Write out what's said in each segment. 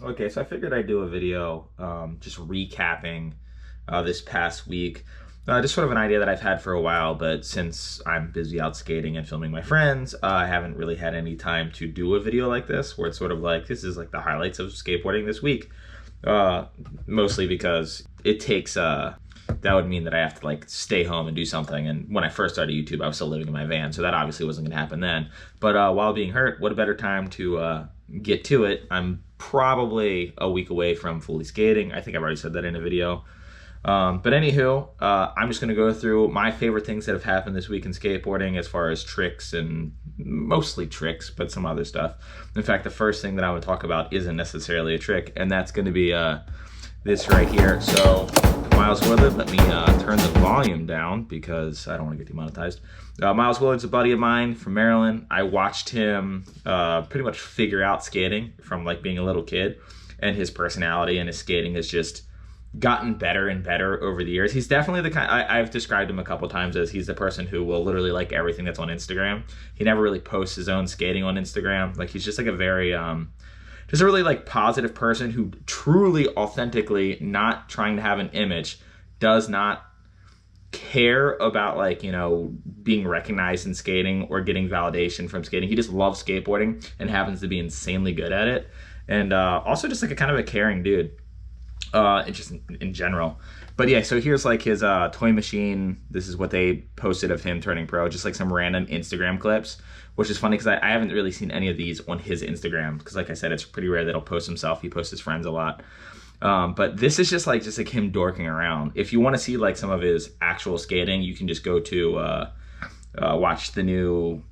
Okay, so I figured I'd do a video just recapping this past week. Just sort of an idea that I've had for a while, but since I'm busy out skating and filming my friends, I haven't really had any time to do a video like this, where it's sort of like, this is like the highlights of skateboarding this week. Mostly because it takes, that would mean that I have to like stay home and do something. And when I first started YouTube, I was still living in my van, so that obviously wasn't gonna happen then. But while being hurt, what a better time to get to it. I'm probably a week away from fully skating. I think I've already said that in a video. But anywho, I'm just going to go through my favorite things that have happened this week in skateboarding as far as tricks, and mostly tricks, but some other stuff. In fact, the first thing that I would talk about isn't necessarily a trick, and that's going to be this right here. So Miles Willard, let me turn the volume down because I don't want to get demonetized. Miles Willard's a buddy of mine from Maryland. I watched him pretty much figure out skating from like being a little kid, and his personality and his skating has just gotten better and better over the years. He's definitely the kind, I've described him a couple times as he's the person who will literally like everything that's on Instagram. He never really posts his own skating on Instagram. Like he's just like a very, just a really like positive person who truly, authentically, not trying to have an image, does not care about like, you know, being recognized in skating or getting validation from skating. He just loves skateboarding and happens to be insanely good at it. And also just like a kind of a caring dude. Just in general. But yeah, so here's like his toy machine. This is what they posted of him turning pro, just like some random Instagram clips, which is funny because I haven't really seen any of these on his Instagram, because like I said, it's pretty rare that he'll post himself. He posts his friends a lot. But this is just like him dorking around. If you want to see like some of his actual skating, you can just go to watch the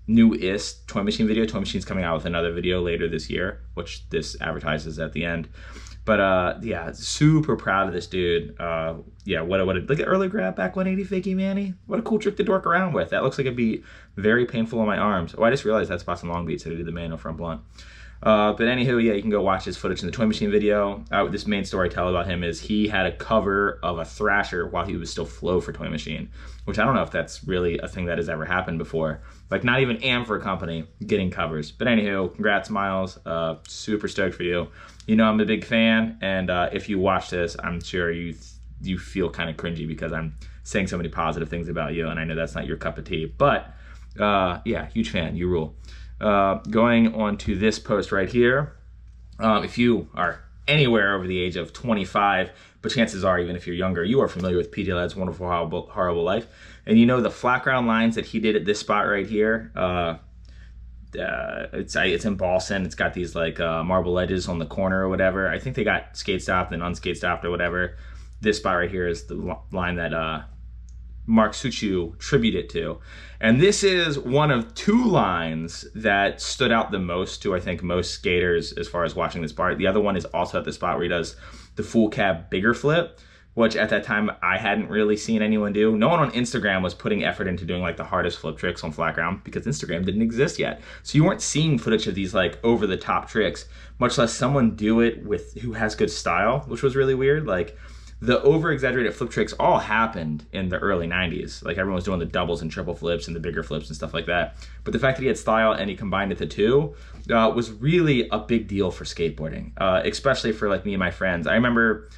newest Toy Machine video. Toy Machine's coming out with another video later this year, which this advertises at the end. But yeah, super proud of this dude. Yeah, what a like an early grab back 180 fakie Manny. What a cool trick to dork around with. That looks like it'd be very painful on my arms. Oh, I just realized that spot's in Long Beach, so I did the manual front blunt. But anywho, yeah, you can go watch his footage in the Toy Machine video. This main story I tell about him is he had a cover of a Thrasher while he was still flow for Toy Machine, which I don't know if that's really a thing that has ever happened before. Like not even for a company getting covers. But anywho, congrats Miles. Super stoked for you. You know I'm a big fan, and if you watch this, I'm sure you feel kind of cringy because I'm saying so many positive things about you, and I know that's not your cup of tea. But yeah, huge fan. You rule. Going on to this post right here. If you are anywhere over the age of 25, but chances are even if you're younger, you are familiar with PJ Ladd's Wonderful Horrible Life, and you know the flat ground lines that he did at this spot right here. It's in Boston. It's got these like marble edges on the corner or whatever. I think they got skate stopped and unskate stopped or whatever. This spot right here is the line that Mark Suchu tributed to. And this is one of two lines that stood out the most to, I think, most skaters as far as watching this part. The other one is also at the spot where he does the full cab bigger flip, which at that time I hadn't really seen anyone do. No one on Instagram was putting effort into doing like the hardest flip tricks on flat ground because Instagram didn't exist yet. So you weren't seeing footage of these like over the top tricks, much less someone do it with who has good style, which was really weird. Like the over exaggerated flip tricks all happened in the early 90s. Like everyone was doing the doubles and triple flips and the bigger flips and stuff like that. But the fact that he had style and he combined it the two was really a big deal for skateboarding, especially for like me and my friends. I remember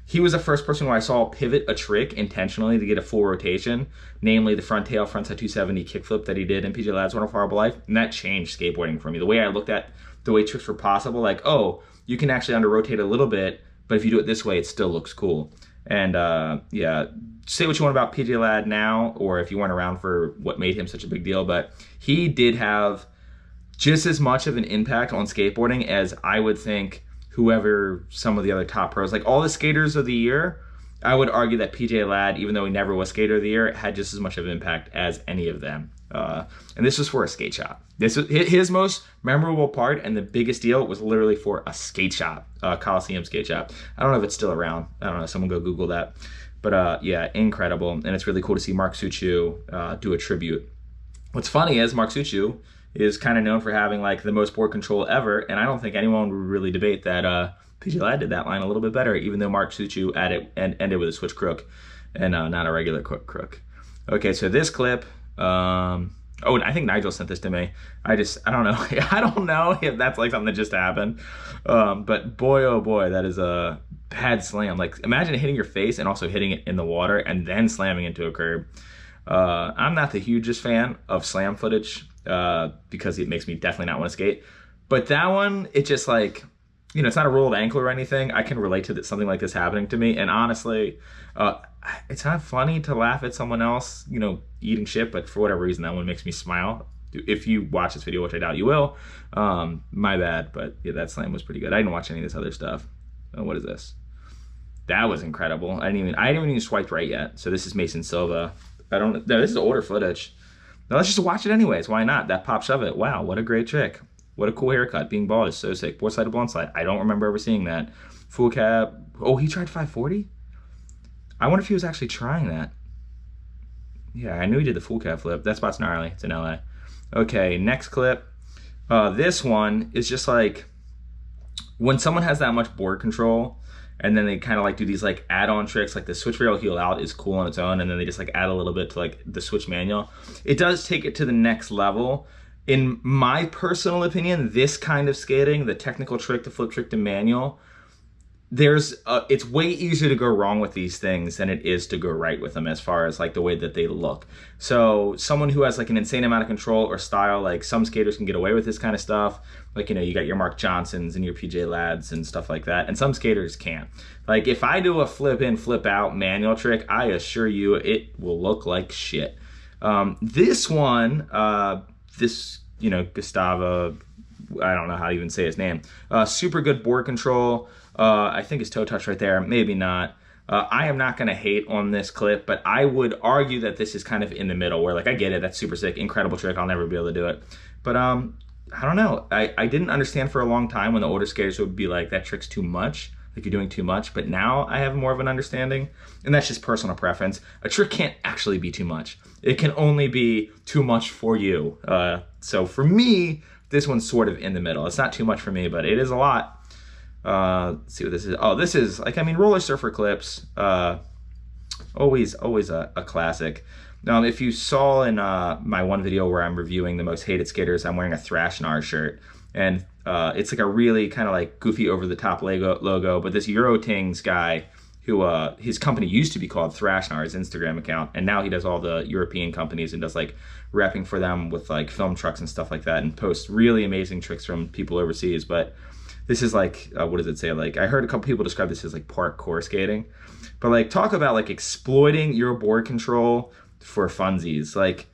he was the first person who I saw pivot a trick intentionally to get a full rotation, namely the front tail frontside 270 kickflip that he did in PJ Ladd's Wonderful Horrible Life, and that changed skateboarding for me. The way I looked at the way tricks were possible, like, oh, you can actually under-rotate a little bit, but if you do it this way, it still looks cool. And yeah, say what you want about PJ Ladd now, or if you weren't around for what made him such a big deal, but he did have just as much of an impact on skateboarding as I would think whoever some of the other top pros, like all the skaters of the year, I would argue that PJ Ladd, even though he never was skater of the year, had just as much of an impact as any of them. And this was for a skate shop. This was his most memorable part, and the biggest deal was literally for a skate shop, Coliseum skate shop. I don't know if it's still around. I don't know. Someone go Google that. But yeah, incredible. And it's really cool to see Mark Suchu do a tribute. What's funny is Mark Suchu is kind of known for having like the most board control ever, and I don't think anyone would really debate that PJ Ladd did that line a little bit better, even though Mark Suchu ended with a switch crook and not a regular crook. Okay, so this clip, oh Oh, I think Nigel sent this to me. I don't know. I don't know if that's like something that just happened. But boy, oh boy, that is a bad slam. Like, imagine hitting your face and also hitting it in the water and then slamming into a curb. I'm not the hugest fan of slam footage because it makes me definitely not want to skate. But that one, it just like, you know, it's not a rolled ankle or anything. I can relate to something like this happening to me. And honestly, it's not funny to laugh at someone else, you know, eating shit, but for whatever reason, that one makes me smile. If you watch this video, which I doubt you will, my bad. But yeah, that slam was pretty good. I didn't watch any of this other stuff. What is this? That was incredible. I didn't even swipe right yet. So this is Mason Silva. No, this is older footage. Now let's just watch it anyways. Why not? That pop shove it. Wow, what a great trick. What a cool haircut. Being bald is so sick. Board slide to blunt slide. I don't remember ever seeing that. Full cab. Oh, he tried 540? I wonder if he was actually trying that. Yeah, I knew he did the full cab flip. That spot's gnarly. It's in LA. Okay, next clip. This one is just like when someone has that much board control and then they kind of like do these like add-on tricks, like the switch rail heel out is cool on its own, and then they just like add a little bit to like the switch manual. It does take it to the next level. In my personal opinion, this kind of skating, the technical trick, the flip trick to manual, it's way easier to go wrong with these things than it is to go right with them as far as like the way that they look. So someone who has like an insane amount of control or style, like some skaters can get away with this kind of stuff. Like, you know, you got your Mark Johnsons and your PJ Ladds and stuff like that. And some skaters can't. Like if I do a flip in, flip out manual trick, I assure you it will look like shit. This one, you know, Gustavo, I don't know how to even say his name. Super good board control. I think his toe touch right there, maybe not. I am not gonna hate on this clip, but I would argue that this is kind of in the middle where like, I get it, that's super sick, incredible trick, I'll never be able to do it. But I don't know, I didn't understand for a long time when the older skaters would be like, that trick's too much, like you're doing too much, but now I have more of an understanding, and that's just personal preference. A trick can't actually be too much. It can only be too much for you. So for me, this one's sort of in the middle. It's not too much for me, but it is a lot. Let's see what this is. Oh, this is like, I mean, roller surfer clips, always a classic. If you saw in my one video where I'm reviewing the most hated skaters, I'm wearing a Thrashnar shirt, and it's like a really kind of like goofy over the top logo, but this Eurotings guy who his company used to be called Thrashnar, his Instagram account, and now he does all the European companies and does like repping for them with like film trucks and stuff like that, and posts really amazing tricks from people overseas. But this is like, what does it say? Like, I heard a couple people describe this as like parkour skating, but like talk about like exploiting your board control for funsies. Like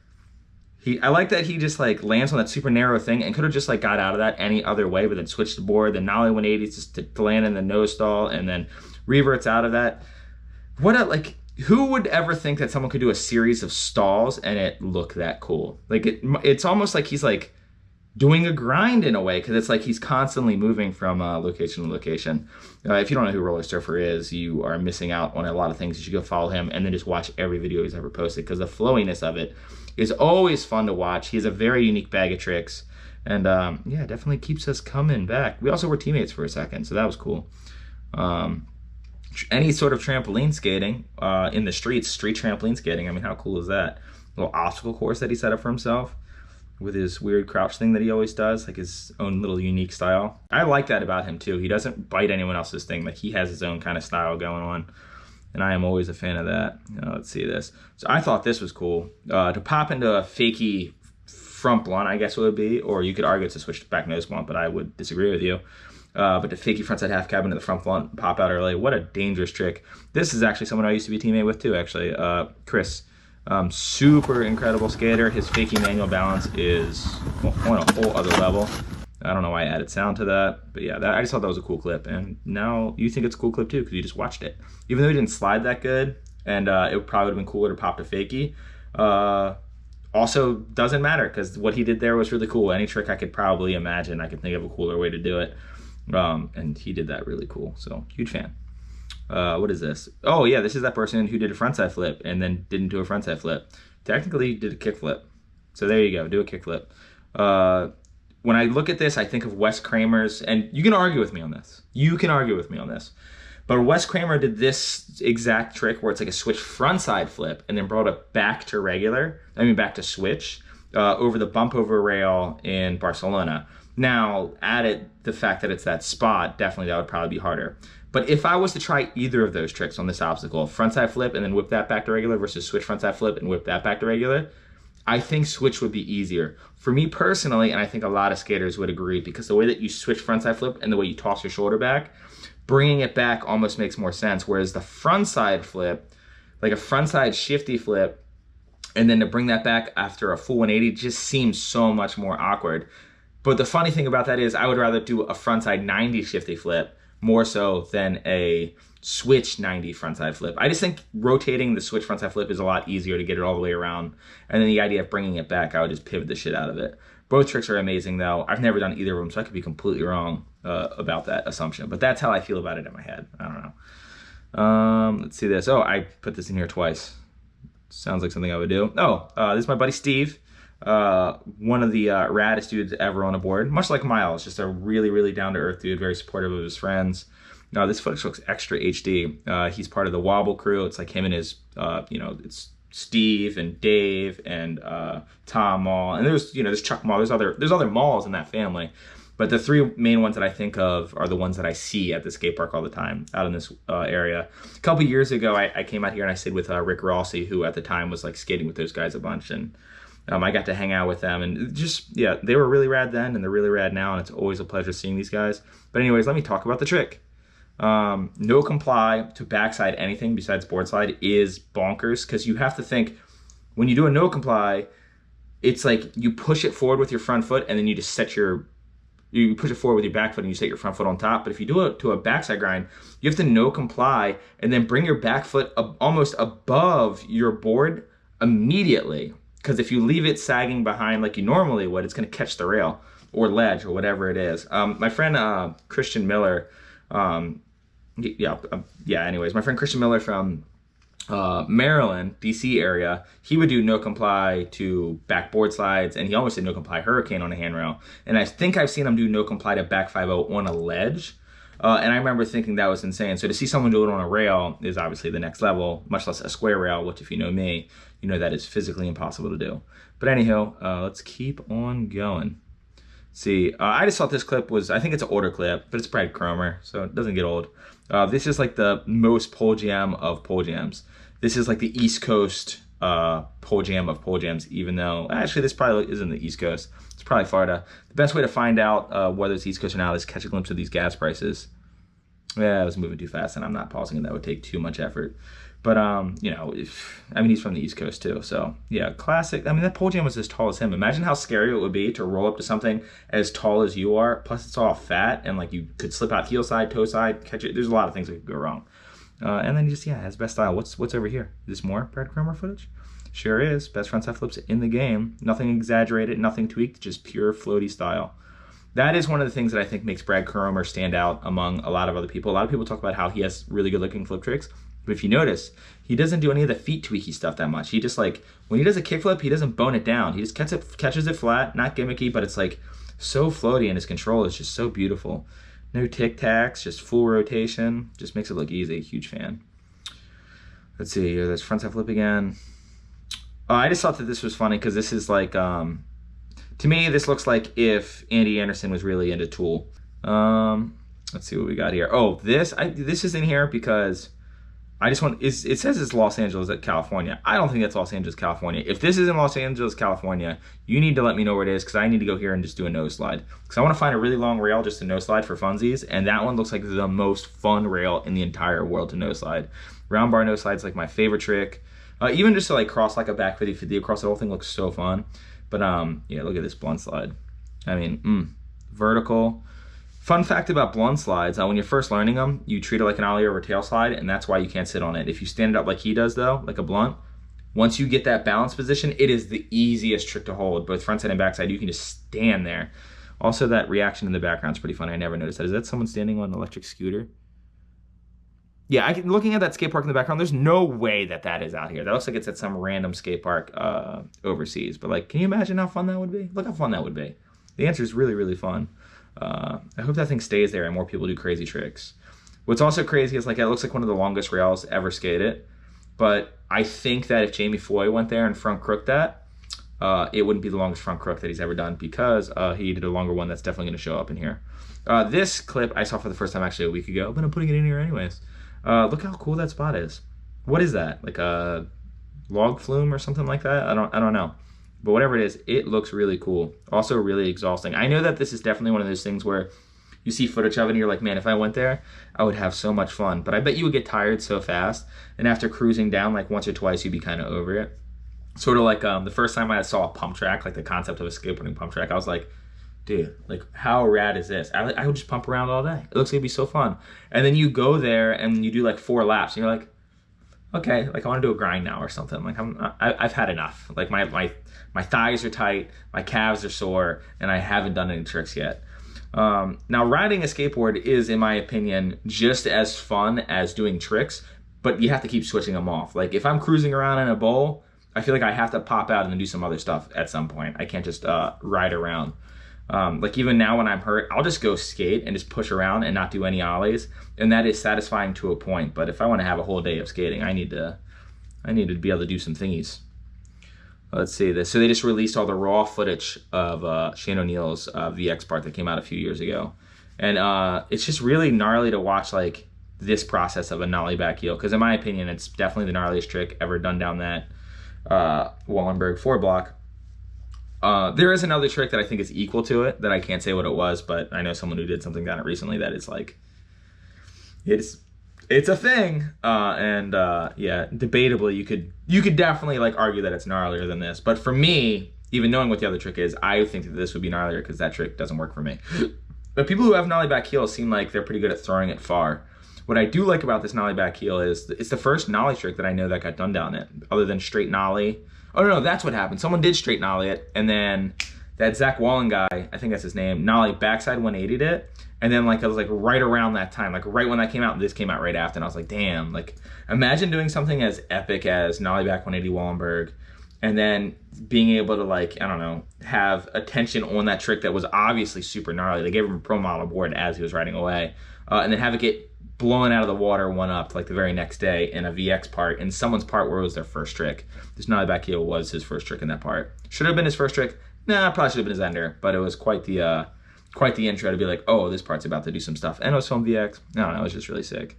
I like that he just like lands on that super narrow thing and could have just like got out of that any other way, but then switched the board, then nollie 180s just to land in the nose stall and then reverts out of that. Who would ever think that someone could do a series of stalls and it look that cool? Like it's almost like he's like doing a grind in a way, because it's like he's constantly moving from location to location. If you don't know who Roller Surfer is, you are missing out on a lot of things. You should go follow him and then just watch every video he's ever posted, because the flowiness of it is always fun to watch. He has a very unique bag of tricks, and yeah, definitely keeps us coming back. We also were teammates for a second, so that was cool. Any sort of trampoline skating in the street trampoline skating, I mean, how cool is that? Little obstacle course that he set up for himself with his weird crouch thing that he always does, like his own little unique style. I like that about him too. He doesn't bite anyone else's thing. Like, he has his own kind of style going on, and I am always a fan of that. Let's see this. So I thought this was cool. To pop into a fakie front blunt, I guess it would be, or you could argue it's a switch back nose blunt, but I would disagree with you. But the fakie frontside half cab into the front blunt, pop out early. What a dangerous trick. This is actually someone I used to be a teammate with too, actually. Chris. Super incredible skater. His fakie manual balance is on a whole other level. I don't know why I added sound to that, but yeah, I just thought that was a cool clip, and now you think it's a cool clip too because you just watched it. Even though he didn't slide that good, and it probably would have been cooler to pop to fakie, also doesn't matter because what he did there was really cool. Any trick I could probably imagine, I could think of a cooler way to do it, and he did that really cool, so huge fan. What is this? Oh yeah, this is that person who did a frontside flip and then didn't do a frontside flip. Technically did a kickflip. So there you go, do a kickflip. When I look at this, I think of Wes Kramer's, and you can argue with me on this. You can argue with me on this. But Wes Kramer did this exact trick where it's like a switch frontside flip and then brought it back to back to switch. over the bump over rail in Barcelona. Now, added the fact that it's that spot, definitely that would probably be harder. But if I was to try either of those tricks on this obstacle, frontside flip and then whip that back to regular versus switch frontside flip and whip that back to regular, I think switch would be easier. For me personally, and I think a lot of skaters would agree, because the way that you switch frontside flip and the way you toss your shoulder back, bringing it back almost makes more sense. Whereas the frontside flip, like a frontside shifty flip, and then to bring that back after a full 180 just seems so much more awkward. But the funny thing about that is I would rather do a frontside 90 shifty flip more so than a switch 90 frontside flip. I just think rotating the switch frontside flip is a lot easier to get it all the way around. And then the idea of bringing it back, I would just pivot the shit out of it. Both tricks are amazing though. I've never done either of them, so I could be completely wrong about that assumption. But that's how I feel about it in my head. I don't know. Let's see this. Oh, I put this in here twice. Sounds like something I would do. Oh, this is my buddy Steve. One of the raddest dudes ever on a board, much like Miles, just a really, really down-to-earth dude, very supportive of his friends. Now, this footage looks extra HD. He's part of the Wobble crew. It's like him and his, it's Steve and Dave and Tom Mall, and there's Chuck Mall. There's other Malls in that family, but the three main ones that I think of are the ones that I see at the skate park all the time out in this area. A couple years ago, I came out here and I stayed with Rick Rossi, who at the time was like skating with those guys a bunch, and I got to hang out with them, and they were really rad then, and they're really rad now, and it's always a pleasure seeing these guys. But anyways, let me talk about the trick. No comply to backside anything besides board slide is bonkers, because you have to think, when you do a no comply, it's like you push it forward with your front foot, and then you just you push it forward with your back foot and you set your front foot on top. But if you do it to a backside grind, you have to no comply and then bring your back foot almost above your board immediately. Because if you leave it sagging behind like you normally would, it's going to catch the rail or ledge or whatever it is. My friend Christian Miller, anyways, my friend Christian Miller from Maryland, DC area, he would do no comply to backboard slides, and he almost did no comply hurricane on a handrail. And I think I've seen him do no comply to back 5-0 on a ledge. And I remember thinking that was insane. So to see someone do it on a rail is obviously the next level, much less a square rail, which if you know me, you know that is physically impossible to do. But anyhow, let's keep on going. See, I just thought this clip was, I think it's an older clip, but it's Brad Cromer, so it doesn't get old. This is like the most pole jam of pole jams. This is like the East Coast pole jam of pole jams, even though, actually this probably isn't the East Coast. It's probably Florida. The best way to find out whether it's East Coast or not is catch a glimpse of these gas prices. Yeah, I was moving too fast and I'm not pausing, and that would take too much effort. But, he's from the East Coast too. So, yeah, classic. I mean, that pole jam was as tall as him. Imagine how scary it would be to roll up to something as tall as you are. Plus, it's all fat, and, like, you could slip out heel side, toe side, catch it. There's a lot of things that could go wrong. And then just, has best style. What's over here? Is this more Brad Cromer footage? Sure is. Best frontside flips in the game. Nothing exaggerated, nothing tweaked, just pure floaty style. That is one of the things that I think makes Brad Cromer stand out among a lot of other people. A lot of people talk about how he has really good looking flip tricks. But if you notice, he doesn't do any of the feet tweaky stuff that much. He just, like, when he does a kickflip, he doesn't bone it down. He just catches it flat, not gimmicky, but it's like so floaty, and his control is just so beautiful. No tic-tacs, just full rotation. Just makes it look easy. Huge fan. Let's see, there's frontside flip again. I just thought that this was funny because this is like, to me, this looks like if Andy Anderson was really into Tool. Let's see what we got here. Oh, this is in here because I just want, it says it's Los Angeles, California. I don't think that's Los Angeles, California. If this is in Los Angeles, California, you need to let me know where it is, because I need to go here and just do a nose slide. Because I want to find a really long rail just to nose slide for funsies, and that one looks like the most fun rail in the entire world to nose slide. Round bar nose slide is like my favorite trick. Even just to like cross like a back 50-50 across the whole thing looks so fun. But look at this blunt slide. I mean, vertical. Fun fact about blunt slides, when you're first learning them, you treat it like an ollie over tail slide, and that's why you can't sit on it. If you stand it up like he does though, like a blunt, once you get that balance position, it is the easiest trick to hold, both frontside and backside. You can just stand there. Also, that reaction in the background is pretty funny. I never noticed that. Is that someone standing on an electric scooter? Yeah, looking at that skate park in the background, there's no way that is out here. That looks like it's at some random skate park overseas. But like, can you imagine how fun that would be? Look how fun that would be. The answer is really, really fun. I hope that thing stays there and more people do crazy tricks. What's also crazy is like it looks like one of the longest rails ever skated. But I think that if Jamie Foy went there and front crooked that, it wouldn't be the longest front crook that he's ever done because he did a longer one that's definitely going to show up in here. This clip I saw for the first time actually a week ago, but I'm putting it in here anyways. Look how cool that spot is. What is that? Like a log flume or something like that? I don't know. But whatever it is, it looks really cool. Also really exhausting. I know that this is definitely one of those things where you see footage of it and you're like, man, if I went there, I would have so much fun. But I bet you would get tired so fast. And after cruising down like once or twice, you'd be kind of over it. Sort of like the first time I saw a pump track, like the concept of a skateboarding pump track, I was like, dude, like how rad is this? I would just pump around all day. It looks like it'd be so fun. And then you go there and you do like 4 laps and you're like, okay, like I want to do a grind now or something. Like I've had enough. Like my thighs are tight, my calves are sore, and I haven't done any tricks yet. Now riding a skateboard is, in my opinion, just as fun as doing tricks, but you have to keep switching them off. Like if I'm cruising around in a bowl, I feel like I have to pop out and then do some other stuff at some point. I can't just ride around. Like even now when I'm hurt, I'll just go skate and just push around and not do any ollies, and that is satisfying to a point. But if I want to have a whole day of skating, I need to be able to do some thingies. Let's see this. So they just released all the raw footage of Shane O'Neill's VX part that came out a few years ago, and it's just really gnarly to watch like this process of a nollie back heel, because in my opinion, it's definitely the gnarliest trick ever done down that Wallenberg 4 block. There is another trick that I think is equal to it that I can't say what it was, but I know someone who did something down it recently that is like, it's a thing. Yeah, debatably you could definitely like argue that it's gnarlier than this. But for me, even knowing what the other trick is, I think that this would be gnarlier because that trick doesn't work for me. But people who have nollie back heel seem like they're pretty good at throwing it far. What I do like about this nollie back heel is it's the first nollie trick that I know that got done down it, other than straight nollie. Oh no, that's what happened. Someone did straight nollie it, and then that Zach Wallen guy, I think that's his name, nollie backside 180'd it, and then like it was like right around that time, like right when that came out, this came out right after, and I was like, damn, like imagine doing something as epic as nollie back 180 Wallenberg, and then being able to like, I don't know, have attention on that trick that was obviously super gnarly. They gave him a pro model board as he was riding away, and then have it get blown out of the water one up like the very next day in a VX part, in someone's part where it was their first trick. This nollie back heel was his first trick in that part. Should have been his first trick. Nah, probably should have been his ender, but it was quite the intro to be like, oh, this part's about to do some stuff. And it was from VX. I don't know, it was just really sick.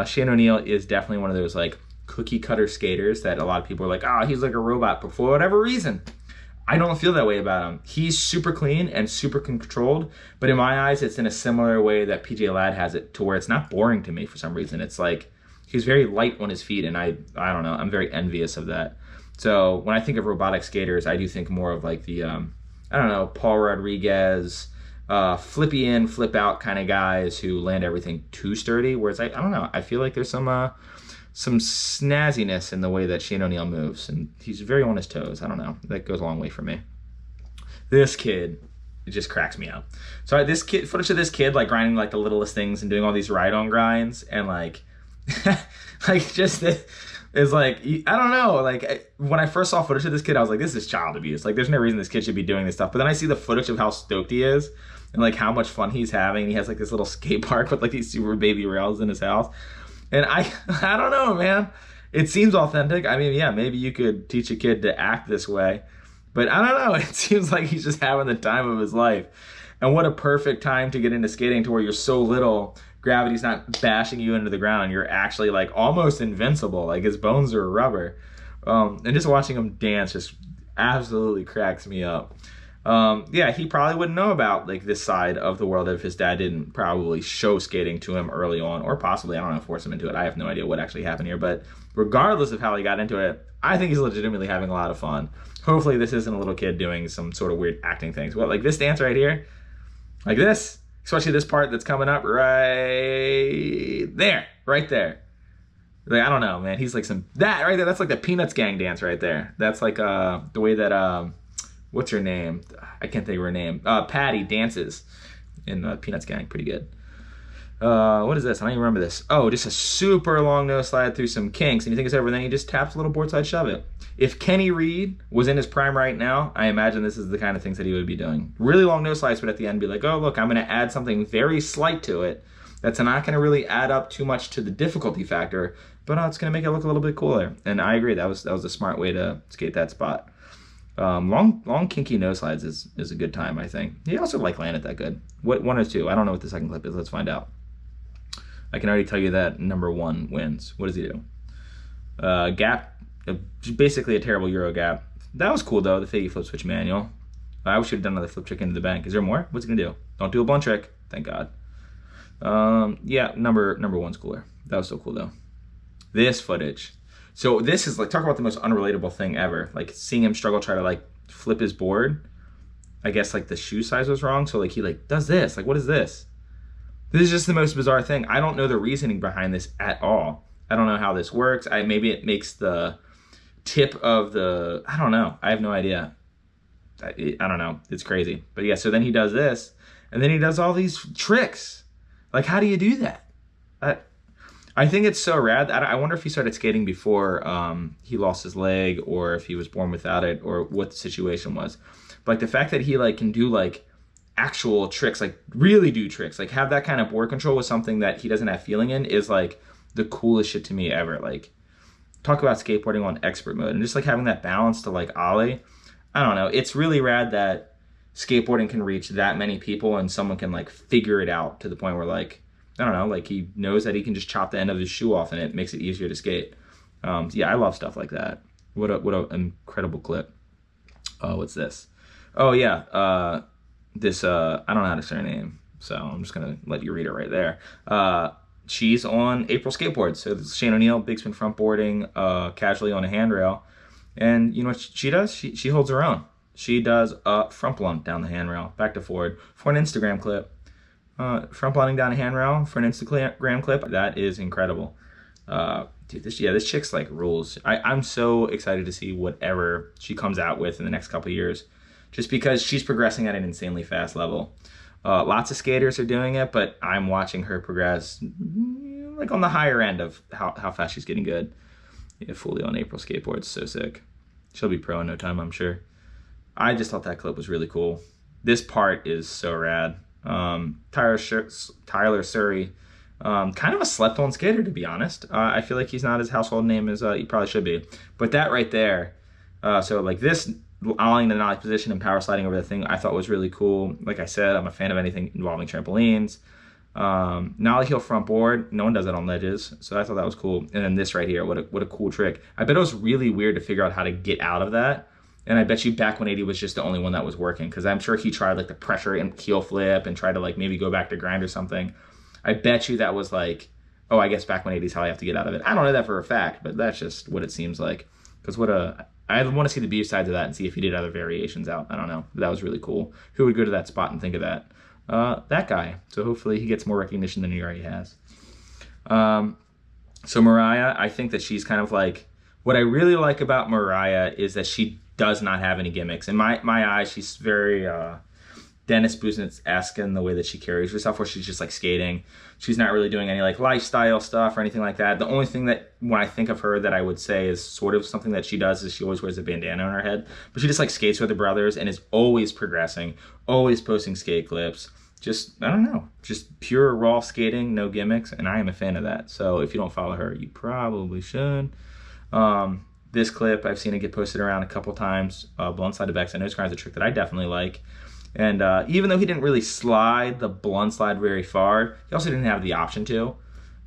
Shane O'Neill is definitely one of those like cookie cutter skaters that a lot of people are like, oh, he's like a robot, but for whatever reason, I don't feel that way about him. He's super clean and super controlled, but in my eyes, it's in a similar way that PJ Ladd has it, to where it's not boring to me for some reason. It's like he's very light on his feet, and I don't know, I'm very envious of that. So when I think of robotic skaters, I do think more of like the, I don't know, Paul Rodriguez, flippy in, flip out kind of guys who land everything too sturdy, whereas I don't know, I feel like there's some snazziness in the way that Shane O'Neill moves, and he's very on his toes. I don't know. That goes a long way for me. This kid, it just cracks me up. So this kid, footage of this kid like grinding like the littlest things and doing all these ride-on grinds, and like, like just is like, I don't know. Like when I first saw footage of this kid, I was like, this is child abuse. Like there's no reason this kid should be doing this stuff. But then I see the footage of how stoked he is and like how much fun he's having. He has like this little skate park with like these super baby rails in his house. And I don't know, man. It seems authentic. I mean, yeah, maybe you could teach a kid to act this way, but I don't know. It seems like he's just having the time of his life. And what a perfect time to get into skating, to where you're so little, gravity's not bashing you into the ground. You're actually like almost invincible. Like his bones are rubber. And just watching him dance just absolutely cracks me up. Yeah, he probably wouldn't know about like this side of the world if his dad didn't probably show skating to him early on, or possibly, I don't know, force him into it. I have no idea what actually happened here, but regardless of how he got into it, I think he's legitimately having a lot of fun. Hopefully this isn't a little kid doing some sort of weird acting things. Well, like this dance right here, like this, especially this part that's coming up right there, right there. Like, I don't know, man. He's like that right there. That's like the Peanuts gang dance right there. That's like the way that, what's her name? I can't think of her name. Patty dances in Peanuts gang. Pretty good. What is this? I don't even remember this. Oh, just a super long nose slide through some kinks, and you think it's over, then he just taps a little board side shove it. If Kenny Reed was in his prime right now, I imagine this is the kind of things that he would be doing. Really long nose slides, but at the end be like, oh, look, I'm going to add something very slight to it that's not going to really add up too much to the difficulty factor, but it's going to make it look a little bit cooler. And I agree, that was a smart way to skate that spot. Long kinky no slides is a good time, I think. He also like landed that good. What, one or two? I don't know what the second clip is. Let's find out. I can already tell you that number one wins. What does he do? Gap, basically a terrible Euro gap. That was cool though, the figgy flip switch manual. I wish you'd done another flip trick into the bank. Is there more? What's he gonna do? Don't do a blunt trick. Thank God. Yeah, number one's cooler. That was so cool though. This footage. So this is like, talk about the most unrelatable thing ever. Like seeing him struggle, try to like flip his board. I guess like the shoe size was wrong. So like he like does this. Like what is this? This is just the most bizarre thing. I don't know the reasoning behind this at all. I don't know how this works. Maybe it makes the tip of the, I don't know. I have no idea. I don't know. It's crazy. But yeah, so then he does this, and then he does all these tricks. Like, how do you do that? I think it's so rad. I wonder if he started skating before he lost his leg, or if he was born without it, or what the situation was. But like the fact that he like can do like actual tricks, like really do tricks, like have that kind of board control with something that he doesn't have feeling in is like the coolest shit to me ever. Like, talk about skateboarding on expert mode, and just like having that balance to like ollie. I don't know. It's really rad that skateboarding can reach that many people and someone can like figure it out to the point where like, I don't know, like he knows that he can just chop the end of his shoe off and it makes it easier to skate. Yeah, I love stuff like that. What a incredible clip. What's this? Oh yeah, this I don't know how to say her name, so I'm just gonna let you read it right there. She's on April skateboards. So this is Shane O'Neill, big spin front boarding, casually on a handrail. And you know what she does? She holds her own. She does a front blunt down the handrail, back to forward, for an Instagram clip. Front blunting down a handrail for an Instagram clip. That is incredible. Dude, this chick's like rules. I'm so excited to see whatever she comes out with in the next couple of years, just because she's progressing at an insanely fast level. Lots of skaters are doing it, but I'm watching her progress like on the higher end of how fast she's getting good. Yeah, fully on April skateboards, so sick. She'll be pro in no time, I'm sure. I just thought that clip was really cool. This part is so rad. Tyler Surrey, kind of a slept-on skater, to be honest. I feel like he's not as household name as he probably should be. But that right there, so like this, ollieing the nollie position and power sliding over the thing, I thought was really cool. Like I said, I'm a fan of anything involving trampolines. Nollie heel front board, no one does it on ledges, so I thought that was cool. And then this right here, what a cool trick. I bet it was really weird to figure out how to get out of that, and I bet you back 180 was just the only one that was working, because I'm sure he tried like the pressure and heel flip and tried to like maybe go back to grind or something. I bet you that was like, oh, I guess back 180 is how I have to get out of it. I don't know that for a fact, but that's just what it seems like. Because I want to see the B sides of that and see if he did other variations out. I don't know, but that was really cool. Who would go to that spot and think of that? That guy. So hopefully he gets more recognition than he already has. So Mariah, I think that she's kind of like, what I really like about Mariah is that she does not have any gimmicks. In my eyes, she's very Dennis Busenitz-esque in the way that she carries herself, where she's just like skating. She's not really doing any like lifestyle stuff or anything like that. The only thing that when I think of her that I would say is sort of something that she does is she always wears a bandana on her head, but she just like skates with her brothers and is always progressing, always posting skate clips. Just, I don't know, just pure raw skating, no gimmicks, and I am a fan of that. So if you don't follow her, you probably should. This clip, I've seen it get posted around a couple times. Blunt slide to backside nose grind is a trick that I definitely like. And even though he didn't really slide the blunt slide very far, he also didn't have the option to.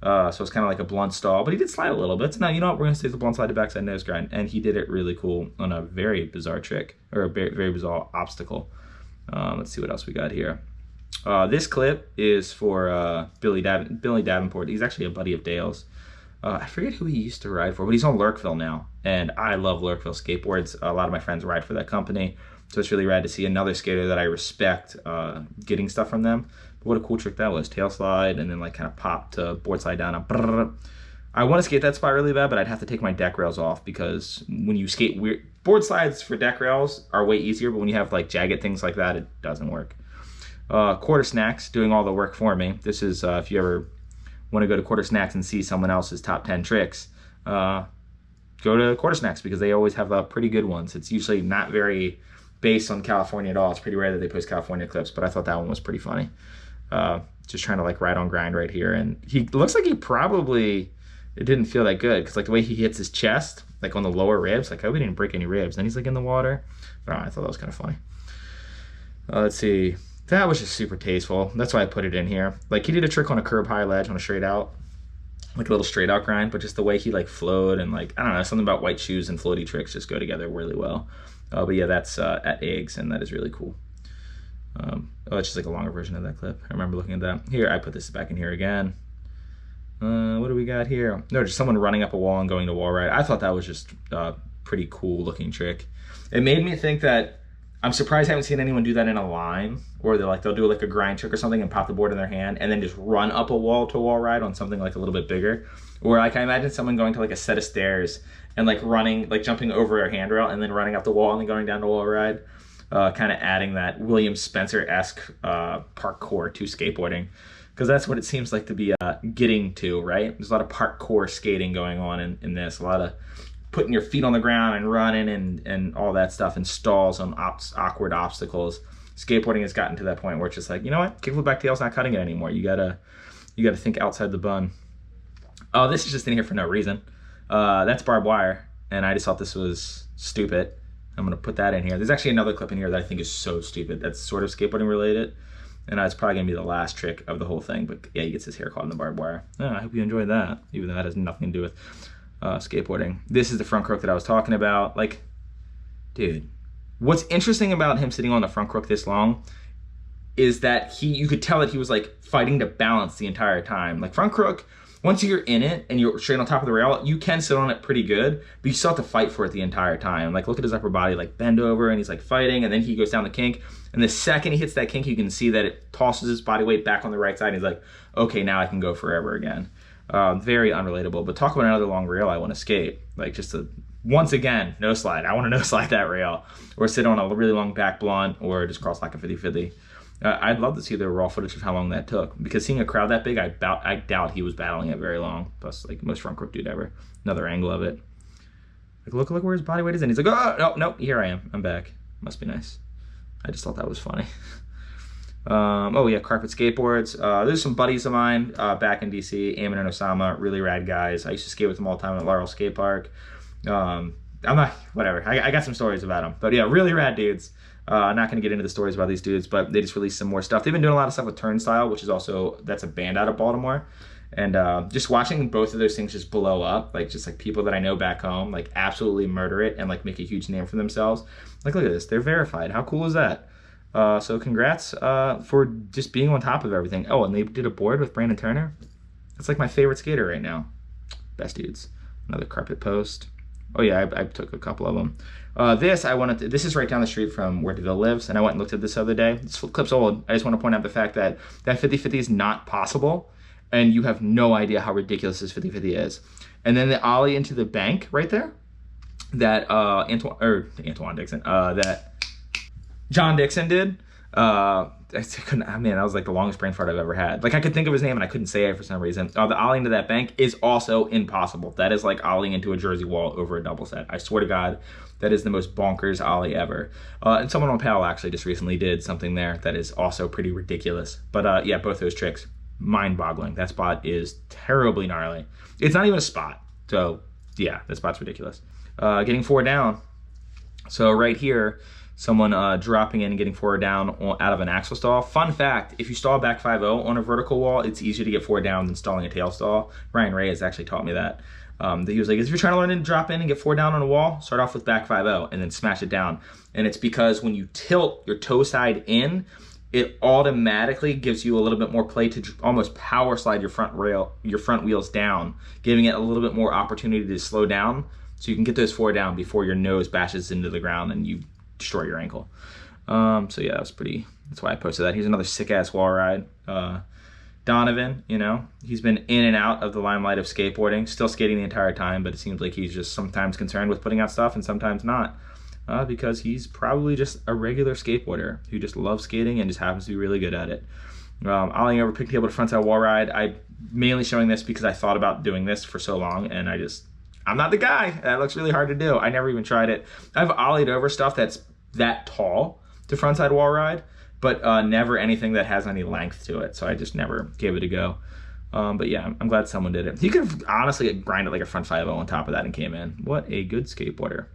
So it's kind of like a blunt stall, but he did slide a little bit. So now, you know what, we're gonna stay with the blunt slide to backside nose grind. And he did it really cool on a very bizarre trick, or a very bizarre obstacle. Let's see what else we got here. This clip is for Billy Davenport. He's actually a buddy of Dale's. I forget who he used to ride for, but he's on Lurkville now. And I love Lurkville skateboards. A lot of my friends ride for that company. So it's really rad to see another skater that I respect getting stuff from them. But what a cool trick that was. Tail slide and then like kind of pop to board slide down. I want to skate that spot really bad, but I'd have to take my deck rails off, because when you skate weird, board slides for deck rails are way easier, but when you have like jagged things like that, it doesn't work. Quarter Snacks doing all the work for me. This is if you ever want to go to Quarter Snacks and see someone else's top 10 tricks, go to Quarter Snacks, because they always have pretty good ones. It's usually not very based on California at all. It's pretty rare that they post California clips, but I thought that one was pretty funny. Just trying to like ride on grind right here, and he looks like he probably, it didn't feel that good, because like the way he hits his chest, like on the lower ribs. Like, I hope he didn't break any ribs. Then he's like in the water. I thought that was kind of funny. Let's see. That was just super tasteful. That's why I put it in here. Like, he did a trick on a curb high ledge on a straight out, like a little straight out grind, but just the way he like flowed and like, I don't know, something about white shoes and floaty tricks just go together really well. But yeah, that's at Eggs, and that is really cool. Oh, it's just like a longer version of that clip. I remember looking at that. Here, I put this back in here again. What do we got here? No, just someone running up a wall and going to wall ride. I thought that was just a pretty cool looking trick. It made me think that I'm surprised I haven't seen anyone do that in a line, or they'll do like a grind trick or something and pop the board in their hand and then just run up a wall to a wall ride on something like a little bit bigger. Or like I imagine someone going to like a set of stairs and like running, like jumping over a handrail and then running up the wall and then going down the wall ride. Kind of adding that William Spencer-esque parkour to skateboarding, because that's what it seems like to be getting to, right? There's a lot of parkour skating going on in this, a lot of putting your feet on the ground and running and all that stuff, and stalls on awkward obstacles. Skateboarding has gotten to that point where it's just like, you know what, kickflip back tail's not cutting it anymore. You gotta think outside the bun. Oh, this is just in here for no reason. That's barbed wire, and I just thought this was stupid. I'm gonna put that in here. There's actually another clip in here that I think is so stupid. That's sort of skateboarding related, and it's probably gonna be the last trick of the whole thing. But yeah, he gets his hair caught in the barbed wire. Oh, I hope you enjoyed that, even though that has nothing to do with skateboarding. This is the front crook that I was talking about. Like, dude, what's interesting about him sitting on the front crook this long is that you could tell that he was like fighting to balance the entire time. Like, front crook, once you're in it and you're straight on top of the rail, you can sit on it pretty good, but you still have to fight for it the entire time. Like, look at his upper body, like bend over, and he's like fighting, and then he goes down the kink, and the second he hits that kink, you can see that it tosses his body weight back on the right side, and he's like, okay, now I can go forever again. Very unrelatable, but talk about another long rail I want to skate. Like, just once again, no slide. I want to no slide that rail, or sit on a really long back blunt, or just cross like a 50-50. I'd love to see the raw footage of how long that took, because seeing a crowd that big, I doubt he was battling it very long. Plus, like, most front crook dude ever. Another angle of it. Like, look where his body weight is, and he's like, oh, no, here I am. I'm back. Must be nice. I just thought that was funny. Oh yeah, carpet skateboards. There's some buddies of mine back in DC, Eamon and Osama, really rad guys. I used to skate with them all the time at Laurel Skate Park. I'm not, whatever. I got some stories about them, but yeah, really rad dudes. I'm not going to get into the stories about these dudes, but they just released some more stuff. They've been doing a lot of stuff with Turnstile, which is also, that's a band out of Baltimore. And just watching both of those things just blow up, like just like people that I know back home, like absolutely murder it and like make a huge name for themselves. Like, look at this, they're verified. How cool is that? So congrats for just being on top of everything. Oh, and they did a board with Brandon Turner. That's like my favorite skater right now. Best dudes. Another carpet post. Oh yeah, I took a couple of them. This is right down the street from where DeVille lives, and I went and looked at this the other day. This clip's old. I just want to point out the fact that that 50-50 is not possible, and you have no idea how ridiculous this 50-50 is. And then the ollie into the bank right there, that Antoine Dixon, that John Dixon did. Man, that was like the longest brain fart I've ever had. Like, I could think of his name and I couldn't say it for some reason. The ollie into that bank is also impossible. That is like ollieing into a jersey wall over a double set. I swear to God, that is the most bonkers ollie ever. And someone on Pal actually just recently did something there that is also pretty ridiculous. But yeah, both those tricks, mind-boggling. That spot is terribly gnarly. It's not even a spot. So yeah, that spot's ridiculous. Getting 4 down. So right here, someone dropping in and getting 4 down out of an axle stall. Fun fact, if you stall back 5-0 on a vertical wall, it's easier to get 4 down than stalling a tail stall. Ryan Ray has actually taught me that. He was like, if you're trying to learn to drop in and get 4 down on a wall, start off with back 5-0 and then smash it down. And it's because when you tilt your toe side in, it automatically gives you a little bit more play to almost power slide your front wheels down, giving it a little bit more opportunity to slow down so you can get those 4 down before your nose bashes into the ground and you destroy your ankle. So yeah, that's why I posted that. Here's another sick ass wall ride. Donovan, you know, he's been in and out of the limelight of skateboarding, still skating the entire time, but it seems like he's just sometimes concerned with putting out stuff and sometimes not, because he's probably just a regular skateboarder who just loves skating and just happens to be really good at it. Ollieing over pick table to frontside wall ride. I'm mainly showing this because I thought about doing this for so long, and I'm not the guy. That looks really hard to do. I never even tried it. I've ollied over stuff that's that tall to frontside wall ride, but never anything that has any length to it. So I just never gave it a go. But yeah, I'm glad someone did it. He could have honestly grinded like a front 5-0 on top of that and came in. What a good skateboarder.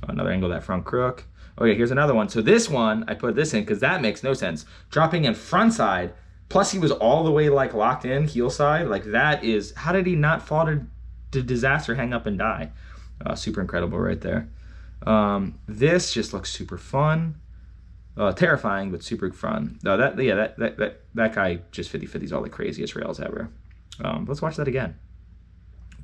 Another angle of that front crook. Okay, here's another one. So this one, I put this in because that makes no sense. Dropping in front side, plus he was all the way like locked in, heel side. Like that is, how did he not fall to disaster, hang up and die? Super incredible right there. This just looks super fun. Terrifying, but super fun. No, that guy just 50-50s all the craziest rails ever. Let's watch that again.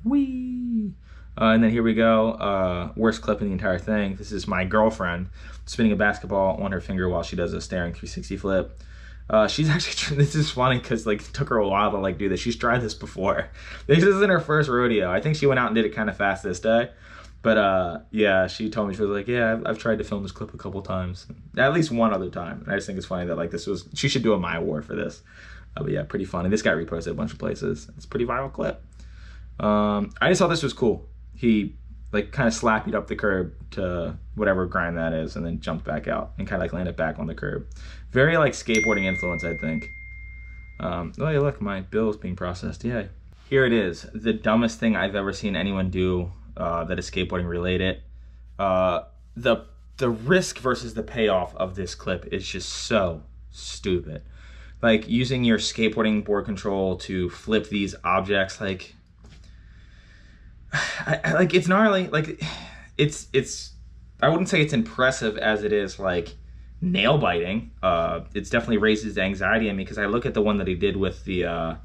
Whee! And then here we go. Worst clip in the entire thing. This is my girlfriend spinning a basketball on her finger while she does a staring 360 flip. She's actually, this is funny because like it took her a while to like do this. She's tried this before. This isn't her first rodeo. I think she went out and did it kind of fast this day. But yeah, she told me, she was like, yeah, I've tried to film this clip a couple times. At least one other time. And I just think it's funny that like this was, she should do a My Award for this. But yeah, pretty funny. This guy reposted a bunch of places. It's a pretty viral clip. I just thought this was cool. He like kind of slappied up the curb to whatever grind that is and then jumped back out and kind of like landed back on the curb. Very like skateboarding influence, I think. Oh yeah, look, my bill is being processed. Yay. Here it is. The dumbest thing I've ever seen anyone do that is skateboarding related. The risk versus the payoff of this clip is just so stupid. Like using your skateboarding board control to flip these objects, like like it's gnarly. Like it's I wouldn't say it's impressive as it is like nail biting. It's definitely raises the anxiety in me because I look at the one that he did with the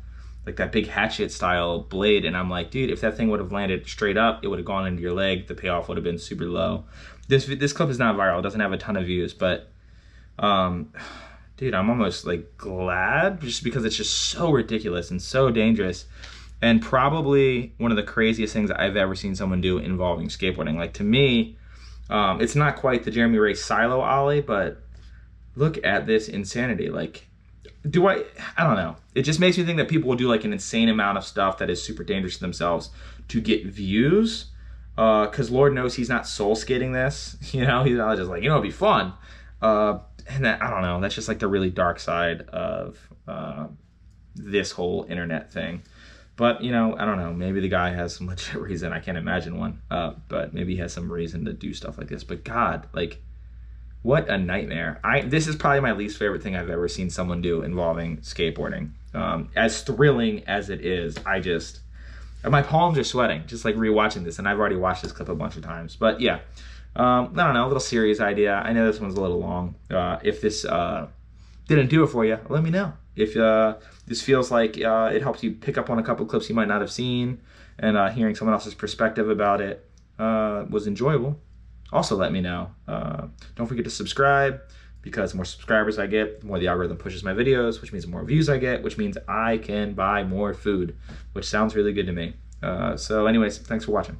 like that big hatchet style blade, and I'm like, dude, if that thing would have landed straight up, it would have gone into your leg. The payoff would have been super low. This clip is not viral. It doesn't have a ton of views, but dude, I'm almost like glad just because it's just so ridiculous and so dangerous. And probably one of the craziest things I've ever seen someone do involving skateboarding. Like to me, it's not quite the Jeremy Ray silo ollie, but look at this insanity. Like, I don't know. It just makes me think that people will do like an insane amount of stuff that is super dangerous to themselves to get views. Cause Lord knows he's not soul skating this, you know, he's not just like, you know, it'd be fun. And that, I don't know, that's just like the really dark side of this whole internet thing. But, you know, I don't know, maybe the guy has some legit reason. I can't imagine one, but maybe he has some reason to do stuff like this. But God, like, what a nightmare. This is probably my least favorite thing I've ever seen someone do involving skateboarding. As thrilling as it is, my palms are sweating just like rewatching this, and I've already watched this clip a bunch of times. But yeah, I don't know, a little serious idea. I know this one's a little long. If this didn't do it for you, let me know. If this feels like it helps you pick up on a couple clips you might not have seen, and hearing someone else's perspective about it was enjoyable, also let me know. Don't forget to subscribe, because the more subscribers I get, the more the algorithm pushes my videos, which means the more views I get, which means I can buy more food, which sounds really good to me. So anyways, thanks for watching.